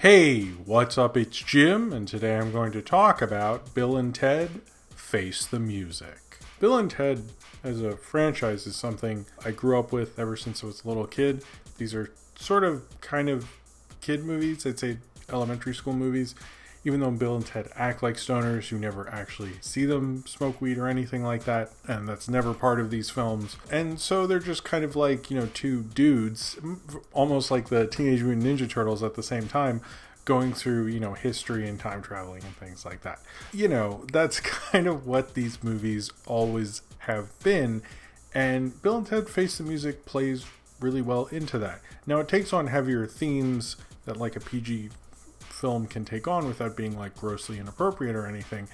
Hey, what's up? It's Jim, and today I'm going to talk about Bill and Ted Face the Music. Bill and Ted as a franchise is something I grew up with ever since I was a little kid. These are sort of kind of kid movies, I'd say elementary school movies. Even though Bill and Ted act like stoners, you never actually see them smoke weed or anything like that, and that's never part of these films. And so they're just kind of like, two dudes, almost like the Teenage Mutant Ninja Turtles at the same time, going through, history and time traveling and things like that. That's kind of what these movies always have been, and Bill and Ted Face the Music plays really well into that. Now, it takes on heavier themes that like a PG film can take on without being like grossly inappropriate or anything.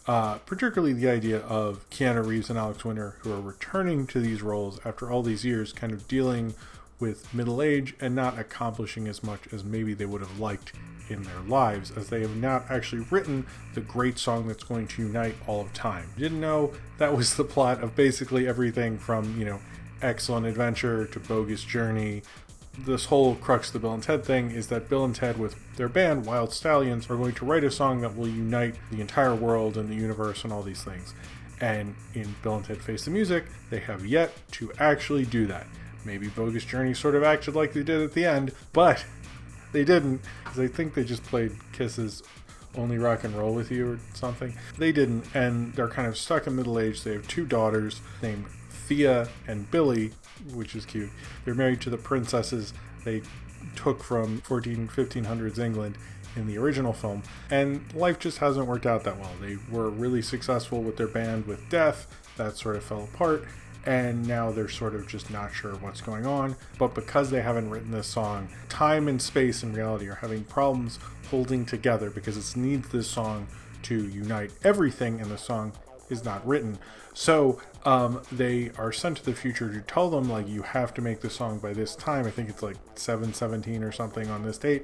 Particularly the idea of Keanu Reeves and Alex Winter, who are returning to these roles after all these years, kind of dealing with middle age and not accomplishing as much as maybe they would have liked in their lives, as they have not actually written the great song that's going to unite all of time. Didn't know that was the plot of basically everything from, Excellent Adventure to Bogus Journey. This whole crux of the Bill and Ted thing is that Bill and Ted, with their band Wild Stallions, are going to write a song that will unite the entire world and the universe and all these things. And in Bill and Ted Face the Music, they have yet to actually do that. Maybe Bogus Journey sort of acted like they did at the end, but they didn't, because I think they just played Kiss's Only Rock and Roll With You or something. They didn't, and they're kind of stuck in middle age. They have two daughters named Thea and Billy, which is cute. They're married to the princesses they took from 1500s England in the original film, and life just hasn't worked out that well. They were really successful with their band with Death, that sort of fell apart, and now they're sort of just not sure what's going on. But because they haven't written this song, time and space and reality are having problems holding together because it needs this song to unite everything, and the song is not written. So they are sent to the future to tell them, like, you have to make the song by this time. I think it's like 7/17 or something on this date.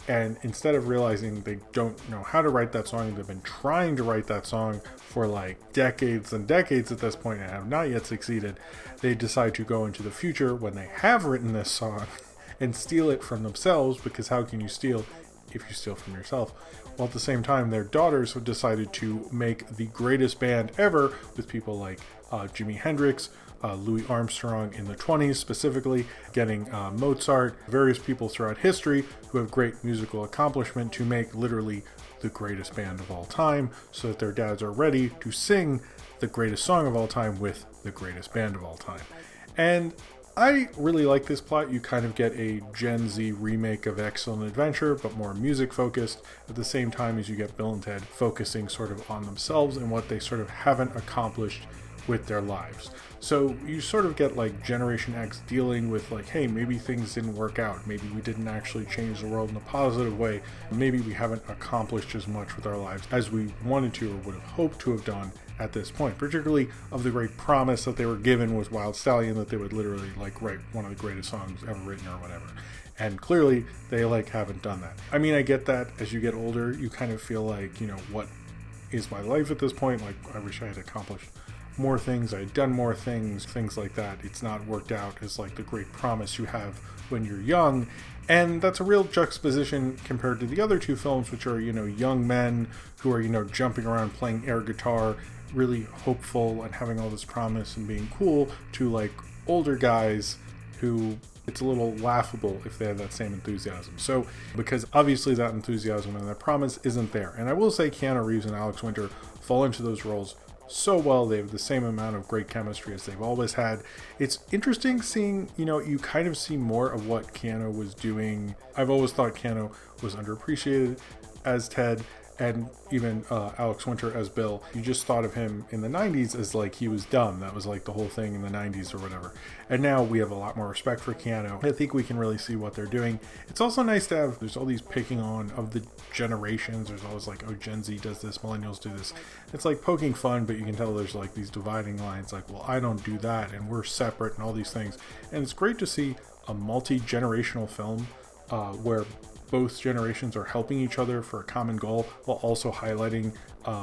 And instead of realizing they don't know how to write that song, they've been trying to write that song for like decades and decades at this point and have not yet succeeded. They decide to go into the future when they have written this song and steal it from themselves, because how can you steal if you steal from yourself? Well, at the same time, their daughters have decided to make the greatest band ever with people like Jimi Hendrix, Louis Armstrong in the 20s specifically, getting Mozart, various people throughout history who have great musical accomplishment to make literally the greatest band of all time, so that their dads are ready to sing the greatest song of all time with the greatest band of all time. And I really like this plot. You kind of get a Gen Z remake of Excellent Adventure, but more music focused, at the same time as you get Bill and Ted focusing sort of on themselves and what they sort of haven't accomplished with their lives. So you sort of get like Generation X dealing with like, hey, maybe things didn't work out. Maybe we didn't actually change the world in a positive way. Maybe we haven't accomplished as much with our lives as we wanted to or would have hoped to have done at this point, particularly of the great promise that they were given with Wild Stallion, that they would literally like write one of the greatest songs ever written or whatever. And clearly they like haven't done that. I mean, I get that as you get older, you kind of feel like, what is my life at this point? Like, I wish I had accomplished more things, I had done more things like that. It's not worked out as like the great promise you have when you're young. And that's a real juxtaposition compared to the other two films, which are, young men who are, jumping around playing air guitar, really hopeful and having all this promise and being cool, to like older guys who it's a little laughable if they have that same enthusiasm. So, because obviously that enthusiasm and that promise isn't there. And I will say Keanu Reeves and Alex Winter fall into those roles so well. They have the same amount of great chemistry as they've always had. It's interesting seeing, you kind of see more of what Keanu was doing. I've always thought Keanu was underappreciated as Ted, and even Alex Winter as Bill. You just thought of him in the 90s as like he was dumb. That was like the whole thing in the 90s or whatever. And now we have a lot more respect for Keanu. I think we can really see what they're doing. It's also nice to have, there's all these picking on of the generations. There's always like, oh, Gen Z does this, millennials do this. It's like poking fun, but you can tell there's like these dividing lines, like, well, I don't do that, and we're separate, and all these things. And it's great to see a multi-generational film where both generations are helping each other for a common goal, while also highlighting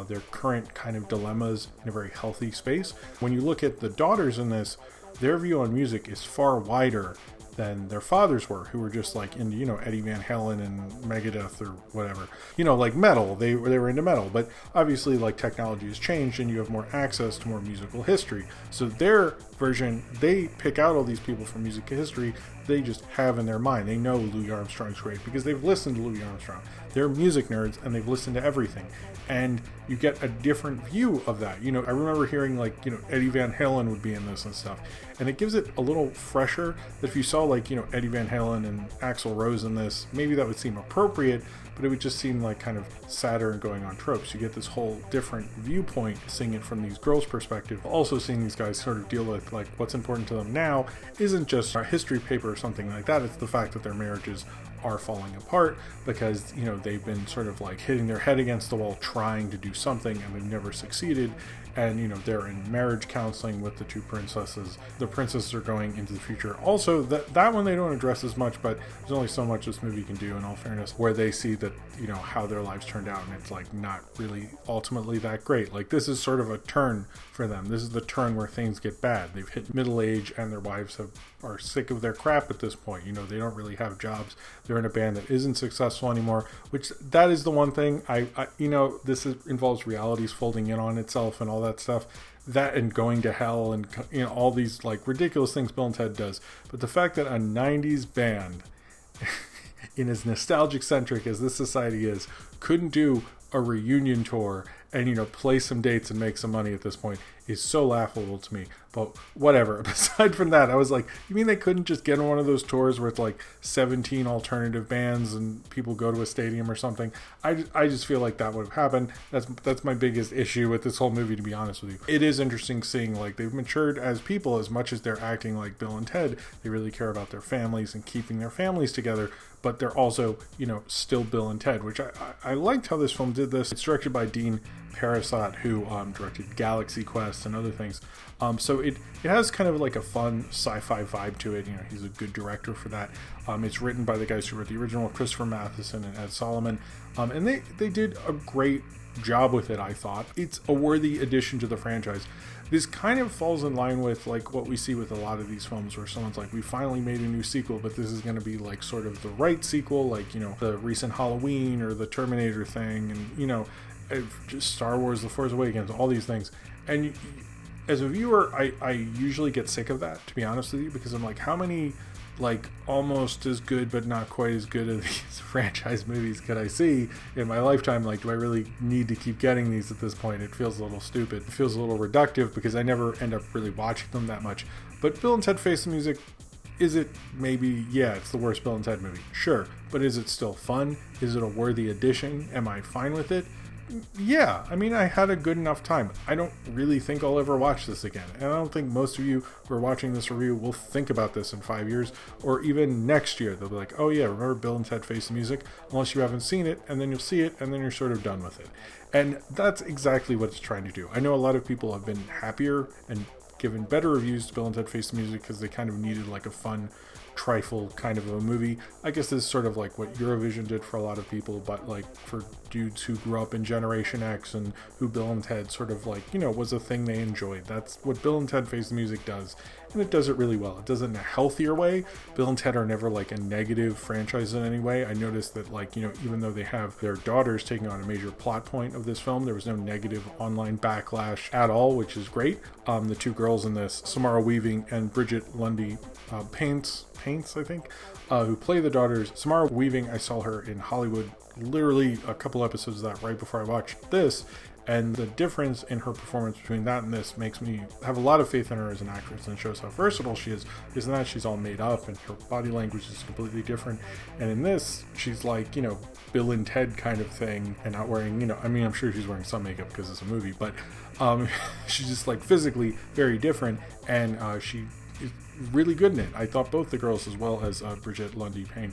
their current kind of dilemmas in a very healthy space. When you look at the daughters in this, their view on music is far wider than their fathers were, who were just like into, Eddie Van Halen and Megadeth or whatever, like metal. They were into metal, but obviously like technology has changed and you have more access to more musical history. So their version, they pick out all these people from music history they just have in their mind. They know Louis Armstrong's great because they've listened to Louis Armstrong. They're music nerds and they've listened to everything. And you get a different view of that. I remember hearing like, Eddie Van Halen would be in this and stuff. And it gives it a little fresher that if you saw like, Eddie Van Halen and Axl Rose in this, maybe that would seem appropriate, but it would just seem like kind of sadder and going on tropes. You get this whole different viewpoint seeing it from these girls' perspective. Also seeing these guys sort of deal with like what's important to them now isn't just a history paper or something like that. It's the fact that their marriages are falling apart because, they've been sort of like hitting their head against the wall trying to do something and they've never succeeded. And, they're in marriage counseling with the two princesses. The princesses are going into the future. Also, that one they don't address as much, but there's only so much this movie can do, in all fairness, where they see that, how their lives turned out, and it's, like, not really ultimately that great. Like, this is sort of a turn for them. This is the turn where things get bad. They've hit middle age, and their wives are sick of their crap at this point. They don't really have jobs. They're in a band that isn't successful anymore, which that is the one thing involves realities folding in on itself and all that stuff, that and going to hell and all these like ridiculous things Bill and Ted does. But the fact that a 90s band in as nostalgic centric as this society is couldn't do a reunion tour and play some dates and make some money at this point is so laughable to me. But whatever. Aside from that, I was like, you mean they couldn't just get on one of those tours where it's like 17 alternative bands and people go to a stadium or something? I just feel like that would have happened. That's my biggest issue with this whole movie, to be honest with you. It is interesting seeing like they've matured as people as much as they're acting like Bill and Ted. They really care about their families and keeping their families together, but they're also, still Bill and Ted, which I liked how this film did this. It's directed by Dean Parasot, who directed Galaxy Quest and other things. So it has kind of like a fun sci-fi vibe to it. He's a good director for that. It's written by the guys who wrote the original, Christopher Matheson and Ed Solomon. And they did a great job with it, I thought. It's a worthy addition to the franchise. This kind of falls in line with like what we see with a lot of these films where someone's like, we finally made a new sequel, but this is going to be like sort of the right sequel, like, the recent Halloween or the Terminator thing, and, just Star Wars, The Force Awakens, all these things. And as a viewer, I usually get sick of that, to be honest with you, because I'm like, how many like almost as good but not quite as good of these franchise movies could I see in my lifetime? Like, do I really need to keep getting these at this point? It feels a little stupid. It feels a little reductive because I never end up really watching them that much. But Bill and Ted Face the Music, is it maybe, yeah, it's the worst Bill and Ted movie. Sure, but is it still fun? Is it a worthy addition? Am I fine with it? Yeah, I mean, I had a good enough time. I don't really think I'll ever watch this again. And I don't think most of you who are watching this review will think about this in 5 years or even next year. They'll be like, oh yeah, remember Bill and Ted Face the Music? Unless you haven't seen it, and then you'll see it, and then you're sort of done with it. And that's exactly what it's trying to do. I know a lot of people have been happier and given better reviews to Bill and Ted Face the Music because they kind of needed like a fun trifle kind of a movie. I guess this is sort of like what Eurovision did for a lot of people, but like for dudes who grew up in Generation X and who Bill and Ted sort of like, was a thing they enjoyed. That's what Bill and Ted Face the Music does, and it does it really well. It does it in a healthier way. Bill and Ted are never like a negative franchise in any way. I noticed that like, even though they have their daughters taking on a major plot point of this film, there was no negative online backlash at all, which is great. The two girls in this, Samara Weaving and Bridget Lundy-Paine, I think, who play the daughters. Samara Weaving, I saw her in Hollywood, literally a couple episodes of that right before I watched this, and the difference in her performance between that and this makes me have a lot of faith in her as an actress, and shows how versatile she is. Isn't that she's all made up and her body language is completely different, and in this she's like, Bill and Ted kind of thing, and not wearing, I mean, I'm sure she's wearing some makeup because it's a movie, but she's just like physically very different, and she is really good in it. I thought both the girls, as well as Bridget Lundy-Paine,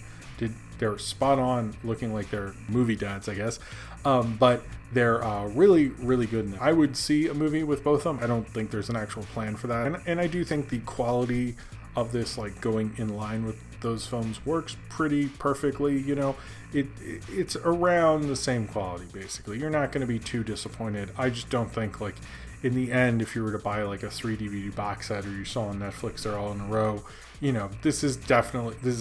they're spot on, looking like they're movie dads, I guess, but they're really, really good in it. I would see a movie with both of them. I don't think there's an actual plan for that, and I do think the quality of this, like going in line with those films, works pretty perfectly. It's around the same quality, basically. You're not going to be too disappointed. I just don't think, like, in the end, if you were to buy like a 3 DVD box set, or you saw on Netflix they're all in a row, this is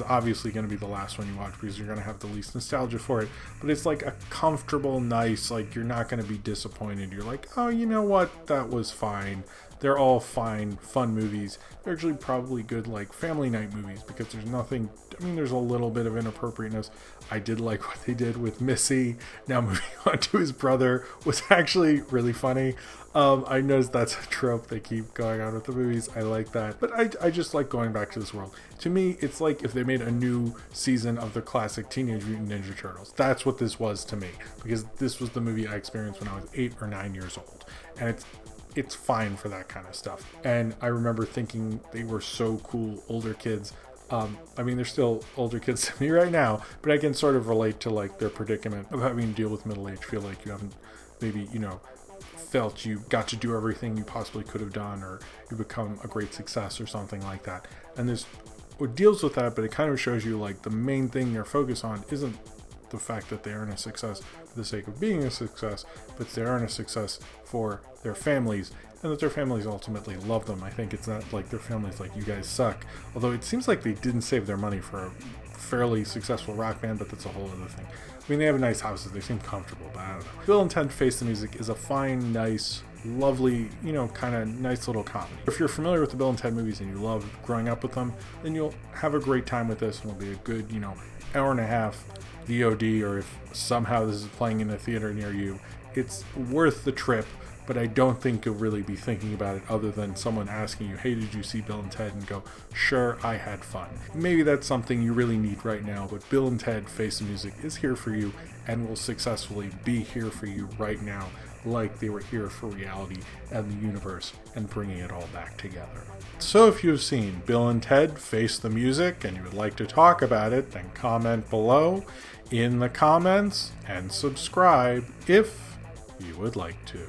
obviously going to be the last one you watch because you're going to have the least nostalgia for it, but it's like a comfortable, nice, like you're not going to be disappointed. You're like, oh, you know what? That was fine. They're all fine, fun movies. They're actually probably good, like, family night movies because there's nothing, there's a little bit of inappropriateness. I did like what they did with Missy. Now moving on to his brother was actually really funny. I noticed that's a trope they keep going on with the movies. I like that. But I just like going back to this world. To me, it's like if they made a new season of the classic Teenage Mutant Ninja Turtles. That's what this was to me. Because this was the movie I experienced when I was 8 or 9 years old. And it's fine for that kind of stuff. And I remember thinking they were so cool, older kids. They're still older kids to me right now, but I can sort of relate to like their predicament of having to deal with middle age. Feel like you haven't maybe, felt you got to do everything you possibly could have done, or you become a great success or something like that. And this what deals with that, but it kind of shows you like the main thing they're focused on isn't the fact that they aren't a success for the sake of being a success, but they aren't a success for their families, and that their families ultimately love them. I think it's not like their families like, you guys suck. Although it seems like they didn't save their money for a fairly successful rock band, but that's a whole other thing. They have nice houses, they seem comfortable, but I don't know. Bill and Ted Face the Music is a fine, nice, lovely, kind of nice little comedy. If you're familiar with the Bill and Ted movies and you love growing up with them, then you'll have a great time with this, and it'll be a good, hour and a half VOD, or if somehow this is playing in a theater near you, it's worth the trip. But I don't think you'll really be thinking about it other than someone asking you, hey, did you see Bill and Ted? And go, sure, I had fun. Maybe that's something you really need right now, but Bill and Ted Face the Music is here for you and will successfully be here for you right now, like they were here for reality and the universe and bringing it all back together. So if you've seen Bill and Ted Face the Music and you would like to talk about it, then comment below in the comments and subscribe if you would like to.